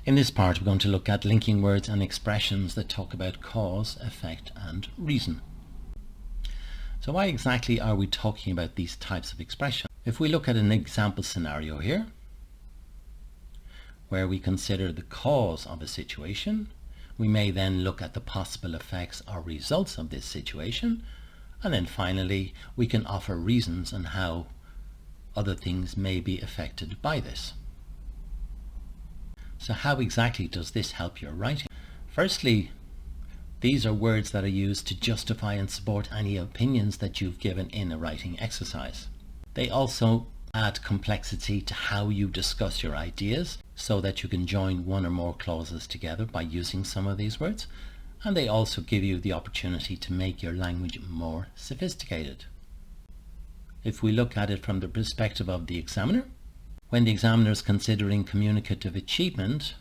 In this part, we're going to look at linking words and expressions that talk about cause, effect, and reason. So why exactly are we talking about these types of expressions? If we look at an example scenario here, where we consider the cause of a situation, we may then look at the possible effects or results of this situation, and then finally we can offer reasons on how other things may be affected by this. So how exactly does this help your writing? Firstly, these are words that are used to justify and support any opinions that you've given in a writing exercise. They also add complexity to how you discuss your ideas so that you can join one or more clauses together by using some of these words, and they also give you the opportunity to make your language more sophisticated. If we look at it from the perspective of the examiner, when the examiner is considering communicative achievement,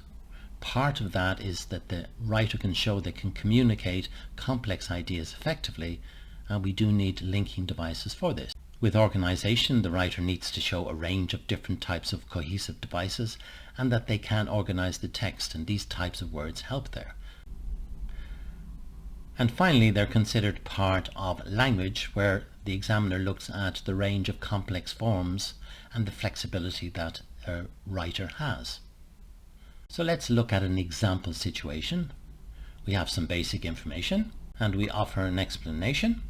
part of that is that the writer can show they can communicate complex ideas effectively, and we do need linking devices for this. With organization, the writer needs to show a range of different types of cohesive devices and that they can organize the text, and these types of words help there. And finally, they're considered part of language, where the examiner looks at the range of complex forms and the flexibility that a writer has. So let's look at an example situation. We have some basic information and we offer an explanation.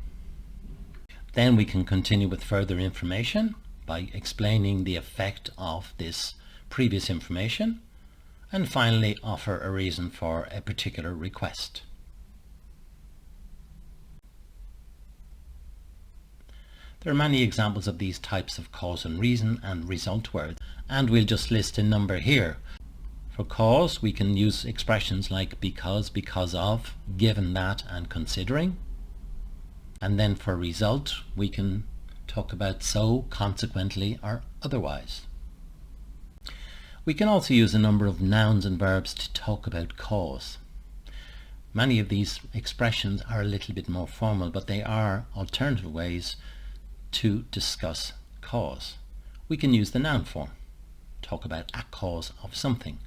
Then we can continue with further information by explaining the effect of this previous information, and finally offer a reason for a particular request. There are many examples of these types of cause and reason and result words, and we'll just list a number here. For cause, we can use expressions like because, because of, given that, and considering. And then for result, we can talk about so, consequently, or otherwise. We can also use a number of nouns and verbs to talk about cause. Many of these expressions are a little bit more formal, but they are alternative ways to discuss cause. We can use the noun form, talk about a cause of something.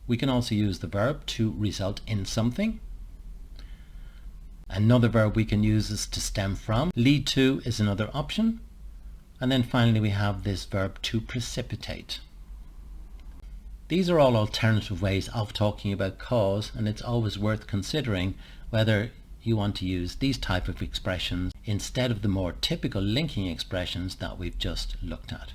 We can also use the verb to result in something. Another verb we can use is to stem from. Lead to is another option. And then finally we have this verb to precipitate. These are all alternative ways of talking about cause, and it's always worth considering whether you want to use these type of expressions instead of the more typical linking expressions that we've just looked at.